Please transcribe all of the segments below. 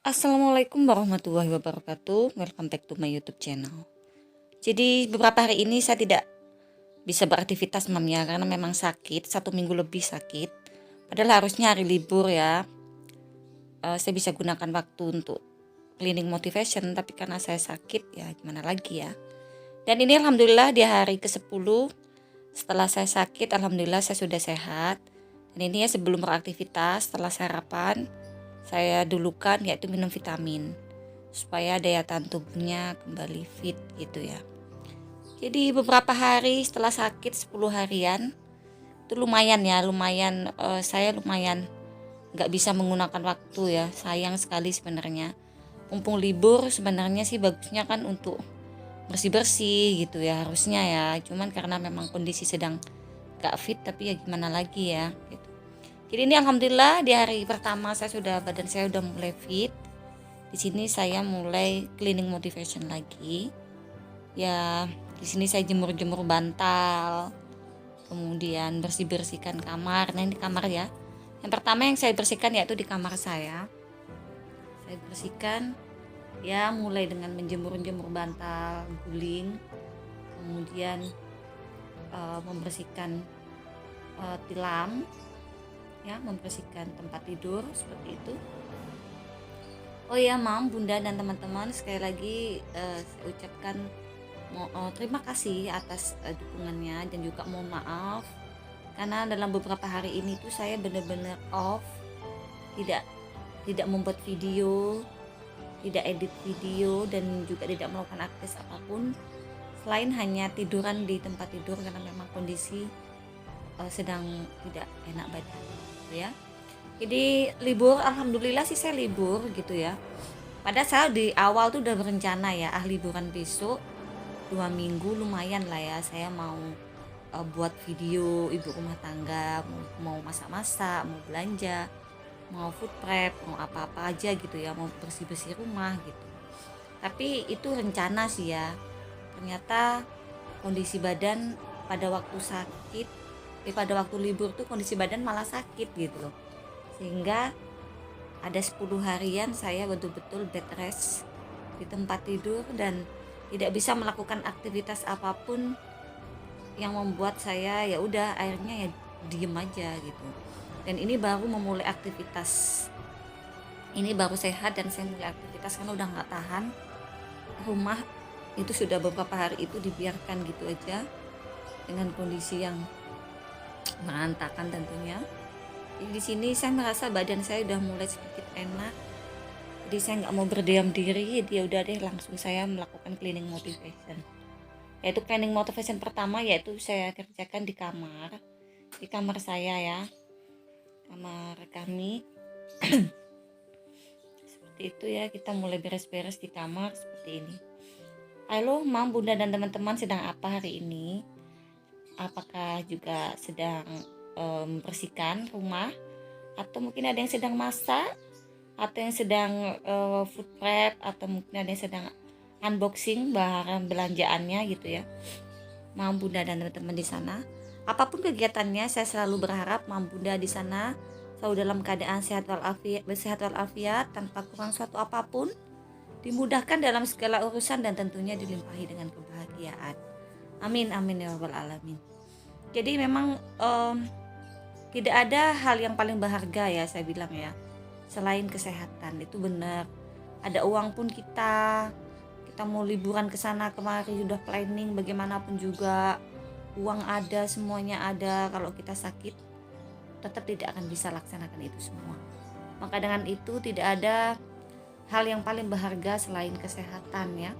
Assalamualaikum warahmatullahi wabarakatuh. Welcome back to my YouTube channel. Jadi beberapa hari ini saya tidak bisa beraktivitas mam ya, karena memang sakit, 1 minggu lebih sakit. Padahal harusnya hari libur ya. Saya bisa gunakan waktu untuk cleaning motivation, tapi karena saya sakit ya gimana lagi ya. Dan ini alhamdulillah di hari ke-10 setelah saya sakit, alhamdulillah saya sudah sehat. Dan ini ya sebelum beraktivitas, setelah sarapan, saya dulukan yaitu minum vitamin supaya daya tahan tubuhnya kembali fit gitu ya. Jadi beberapa hari setelah sakit 10 harian itu lumayan ya, saya lumayan nggak bisa menggunakan waktu ya, sayang sekali sebenarnya. Mumpung libur sebenarnya sih bagusnya kan untuk bersih-bersih gitu ya harusnya ya, cuman karena memang kondisi sedang gak fit tapi ya gimana lagi ya gitu. Jadi ini alhamdulillah di hari pertama badan saya udah mulai fit. Di sini saya mulai cleaning motivation lagi. Ya, di sini saya jemur-jemur bantal. Kemudian bersih-bersihkan kamar. Nah, ini kamar ya. Yang pertama yang saya bersihkan yaitu di kamar saya. Saya bersihkan ya mulai dengan menjemur-jemur bantal, guling. Kemudian membersihkan tilam ya, membersihkan tempat tidur seperti itu. Oh ya mam, bunda dan teman-teman, sekali lagi saya ucapkan terima kasih atas dukungannya, dan juga mohon maaf karena dalam beberapa hari ini tuh saya benar-benar off, tidak membuat video, tidak edit video, dan juga tidak melakukan aktivitas apapun selain hanya tiduran di tempat tidur karena memang kondisi sedang tidak enak badan gitu ya. Jadi libur, alhamdulillah sih saya libur gitu ya. Padahal saya di awal tuh udah berencana ya, liburan besok 2 minggu lumayan lah ya, saya mau buat video ibu rumah tangga, mau masak-masak, mau belanja, mau food prep, mau apa-apa aja gitu ya, mau bersih-bersih rumah gitu. Tapi itu rencana sih ya, ternyata kondisi badan pada waktu sakit, pada waktu libur tuh kondisi badan malah sakit gitu loh. Sehingga ada 10 harian saya betul-betul bed rest di tempat tidur dan tidak bisa melakukan aktivitas apapun yang membuat saya ya udah akhirnya ya diem aja gitu. Dan ini baru memulai aktivitas, ini baru sehat dan saya mulai aktivitas karena udah nggak tahan rumah itu, sudah beberapa hari itu dibiarkan gitu aja dengan kondisi yang berantakan tentunya. Jadi di sini saya merasa badan saya udah mulai sedikit enak. Jadi saya nggak mau berdiam diri, dia udah deh langsung saya melakukan cleaning motivation. Yaitu cleaning motivation pertama yaitu saya kerjakan di kamar saya ya, kamar kami. Seperti itu ya, kita mulai beres-beres di kamar seperti ini. Halo mam, bunda dan teman-teman, sedang apa hari ini? Apakah juga sedang membersihkan rumah, atau mungkin ada yang sedang masak, atau yang sedang food prep, atau mungkin ada yang sedang unboxing barang belanjaannya gitu ya. Mam bunda dan teman-teman di sana, apapun kegiatannya, saya selalu berharap mam bunda di sana selalu dalam keadaan sehat walafiat tanpa kurang suatu apapun, dimudahkan dalam segala urusan, dan tentunya dilimpahi dengan kebahagiaan. Amin amin ya rabbal alamin. Jadi memang tidak ada hal yang paling berharga ya, saya bilang ya, selain kesehatan. Itu benar. Ada uang pun kita mau liburan ke sana kemari, sudah planning bagaimanapun juga, uang ada, semuanya ada. Kalau kita sakit tetap tidak akan bisa laksanakan itu semua. Maka dengan itu tidak ada hal yang paling berharga selain kesehatan ya.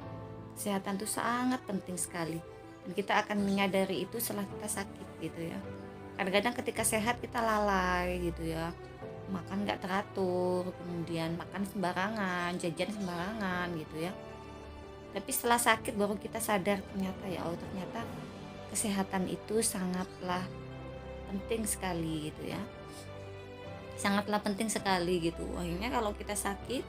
Kesehatan itu sangat penting sekali, dan kita akan menyadari itu setelah kita sakit gitu ya. Kadang-kadang ketika sehat kita lalai gitu ya, makan nggak teratur, kemudian makan sembarangan, jajan sembarangan gitu ya. Tapi setelah sakit baru kita sadar ternyata ya Allah, ternyata kesehatan itu sangatlah penting sekali gitu ya, sangatlah penting sekali gitu. Akhirnya kalau kita sakit,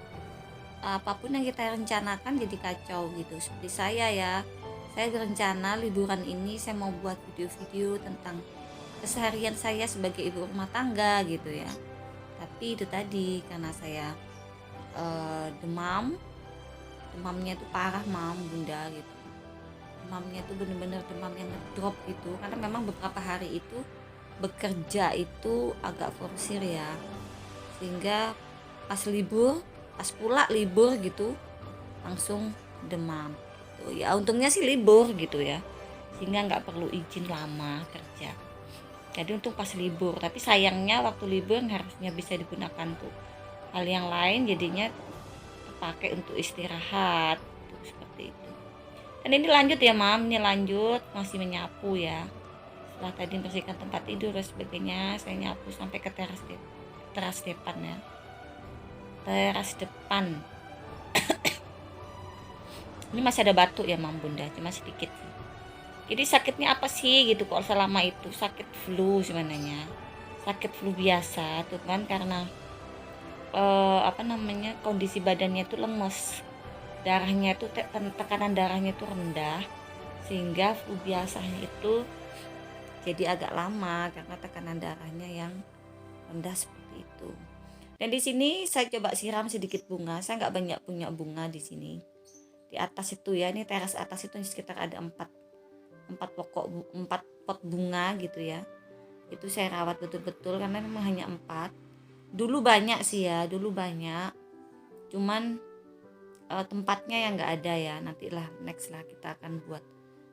apapun yang kita rencanakan jadi kacau gitu. Seperti saya ya, saya berencana liburan ini saya mau buat video-video tentang keseharian saya sebagai ibu rumah tangga gitu ya. Tapi itu tadi, karena saya demam. Demamnya itu parah mam bunda gitu. Demamnya itu bener-bener demam yang ngedrop gitu, karena memang beberapa hari itu bekerja itu agak forsir ya, sehingga pas pula libur gitu langsung demam gitu. Ya untungnya sih libur gitu ya, sehingga nggak perlu izin lama kerja. Jadi untuk pas libur, tapi sayangnya waktu libur harusnya bisa digunakan tuh hal yang lain, jadinya pakai untuk istirahat tuh, seperti itu. Dan ini lanjut ya mam, ini lanjut masih menyapu ya. Setelah tadi membersihkan tempat tidur dan sebagainya, saya nyapu sampai ke teras depan ya. Teras depan. Ini masih ada batuk ya mam bunda, cuma sedikit sih. Jadi sakitnya apa sih gitu kok selama itu? Sakit flu sebenarnya. Sakit flu biasa tuh kan, karena kondisi badannya itu lemes. Darahnya itu tekanan darahnya itu rendah, sehingga flu biasanya itu jadi agak lama karena tekanan darahnya yang rendah seperti itu. Dan di sini saya coba siram sedikit bunga. Saya nggak banyak punya bunga di sini. Di atas itu ya, ini teras atas itu sekitar ada 4 pot bunga gitu ya. Itu saya rawat betul-betul karena memang hanya 4. Dulu banyak sih ya, cuman tempatnya yang nggak ada ya. Nantilah next lah kita akan buat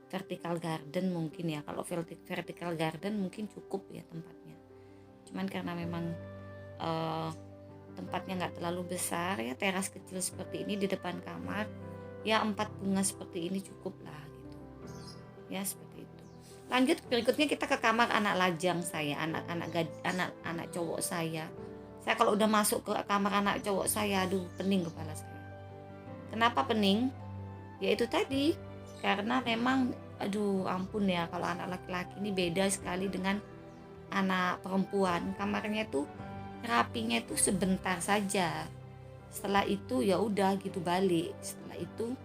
vertical garden mungkin ya. Kalau vertical garden mungkin cukup ya tempatnya, cuman karena memang tempatnya nggak terlalu besar ya, teras kecil seperti ini di depan kamar ya, 4 bunga seperti ini cukup lah gitu ya, seperti itu. Lanjut berikutnya kita ke kamar anak lajang saya, anak cowok saya kalau udah masuk ke kamar anak cowok saya, aduh pening kepala saya. Kenapa pening? Ya itu tadi, karena memang aduh ampun ya, kalau anak laki-laki ini beda sekali dengan anak perempuan. Kamarnya tuh rapinya itu sebentar saja, setelah itu ya udah gitu balik, setelah itu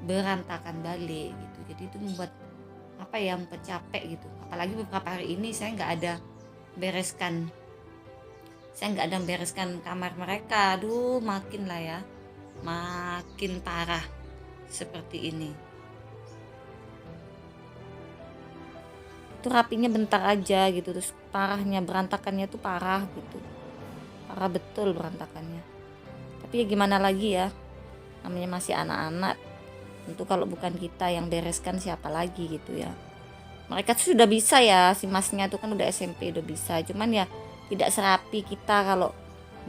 berantakan balik gitu. Jadi itu membuat membuat capek gitu. Apalagi beberapa hari ini saya nggak ada bereskan kamar mereka. Aduh makin lah ya, makin parah seperti ini. Itu rapinya bentar aja gitu, terus parahnya berantakannya tuh parah gitu, parah betul berantakannya. Tapi ya gimana lagi ya, namanya masih anak-anak, tentu kalau bukan kita yang bereskan siapa lagi gitu ya. Mereka tuh sudah bisa ya, si masnya tuh kan udah SMP udah bisa, cuman ya tidak serapi kita kalau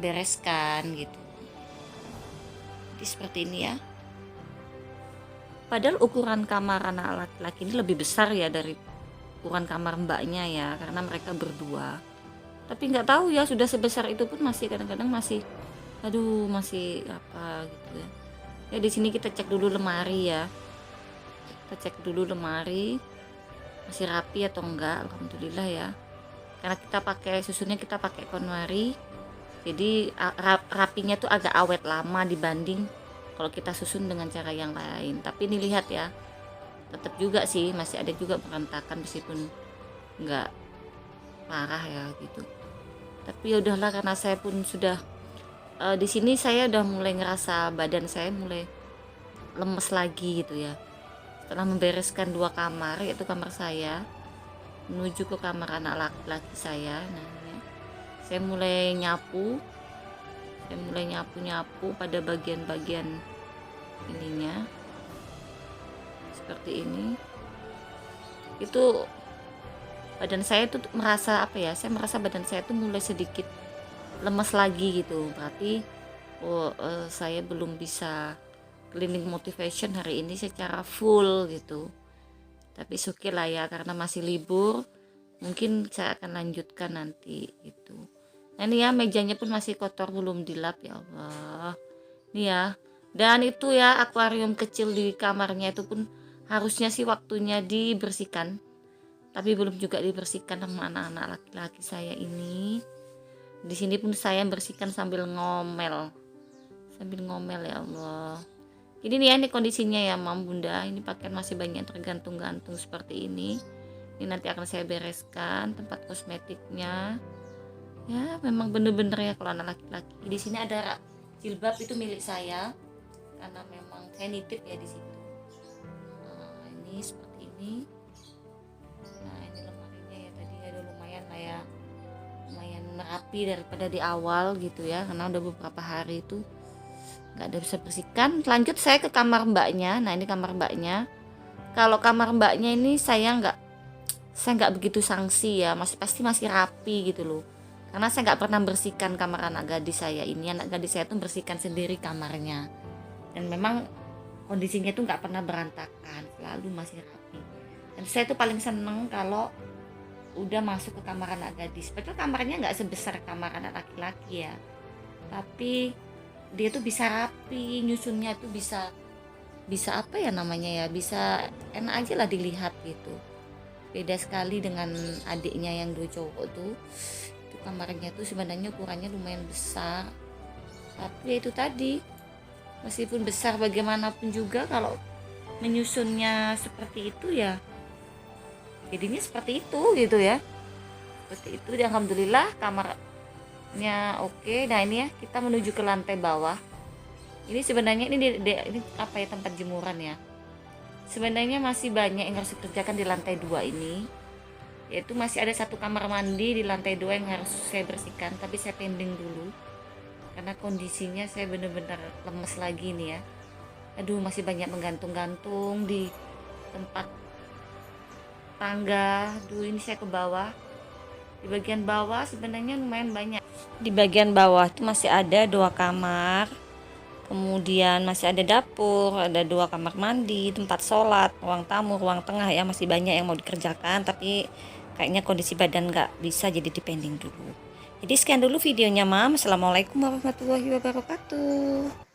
bereskan gitu. Jadi seperti ini ya. Padahal ukuran kamar anak laki-laki ini lebih besar ya dari ukuran kamar mbaknya ya, karena mereka berdua. Tapi nggak tahu ya, sudah sebesar itu pun masih kadang-kadang masih apa gitu ya. Ya di sini kita cek dulu lemari ya. Kita cek dulu lemari masih rapi atau enggak. Alhamdulillah ya. Karena susunnya kita pakai KonMari. Jadi rapinya tuh agak awet lama dibanding kalau kita susun dengan cara yang lain. Tapi ini lihat ya, tetap juga sih masih ada juga berantakan meskipun nggak parah ya gitu. Tapi ya udahlah, karena saya pun sudah di sini saya udah mulai ngerasa badan saya mulai lemes lagi gitu ya. Setelah membereskan 2 kamar, yaitu kamar saya menuju ke kamar anak laki-laki saya. Nah, ya. Saya mulai nyapu pada bagian-bagian ininya seperti ini. Itu badan saya tuh merasa saya merasa badan saya tuh mulai sedikit lemes lagi gitu. Berarti saya belum bisa cleaning motivation hari ini secara full gitu. Tapi oke lah ya, karena masih libur, mungkin saya akan lanjutkan nanti gitu. Nah ini ya, mejanya pun masih kotor, belum dilap ya Allah. Ini ya. Dan itu ya, akuarium kecil di kamarnya itu pun harusnya sih waktunya dibersihkan. Tapi belum juga dibersihkan sama anak-anak laki-laki saya ini. Di sini pun saya bersihkan sambil ngomel ya Allah. Jadi nih ya, ini kondisinya ya mam bunda. Ini pakaian masih banyak tergantung-gantung seperti ini. Ini nanti akan saya bereskan tempat kosmetiknya. Ya memang bener-bener ya kalau anak laki-laki. Di sini ada jilbab itu milik saya karena memang saya nitip ya di situ. Nah, ini seperti ini. Nah, ini lemarinya ya, tadi ada lumayan lah ya, lumayan rapi daripada di awal gitu ya, karena udah beberapa hari itu nggak ada bisa bersihkan. Lanjut saya ke kamar mbaknya. Nah, ini kamar mbaknya. Kalau kamar mbaknya ini saya nggak begitu sanksi ya, masih rapi gitu loh, karena saya nggak pernah bersihkan kamar anak gadis saya ini. Anak gadis saya tuh bersihkan sendiri kamarnya, dan memang kondisinya tuh nggak pernah berantakan, selalu masih rapi. Dan saya tuh paling seneng kalau udah masuk ke kamar anak gadis. Padahal kamarnya nggak sebesar kamar anak laki-laki ya, tapi dia tuh bisa rapi, nyusunnya tuh bisa apa ya namanya ya, bisa enak aja lah dilihat gitu. Beda sekali dengan adiknya yang dua cowok tuh. Itu kamarnya tuh sebenarnya ukurannya lumayan besar, tapi ya itu tadi, meskipun besar bagaimanapun juga kalau menyusunnya seperti itu ya jadinya seperti itu gitu ya, seperti itu. Dan alhamdulillah kamarnya oke. Nah, ini ya, kita menuju ke lantai bawah. Ini sebenarnya ini apa ya, tempat jemuran ya. Sebenarnya masih banyak yang harus dikerjakan di lantai 2 ini, yaitu masih ada satu kamar mandi di lantai 2 yang harus saya bersihkan, tapi saya pending dulu karena kondisinya saya benar-benar lemes lagi nih ya. Aduh, masih banyak menggantung-gantung di tempat tangga. Aduh, ini saya ke bawah. Di bagian bawah sebenarnya lumayan banyak. Di bagian bawah itu masih ada 2 kamar. Kemudian masih ada dapur, ada 2 kamar mandi, tempat sholat, ruang tamu, ruang tengah ya. Masih banyak yang mau dikerjakan, tapi kayaknya kondisi badan nggak bisa, jadi dipending dulu. Jadi sekian dulu videonya, Mam. Assalamualaikum warahmatullahi wabarakatuh.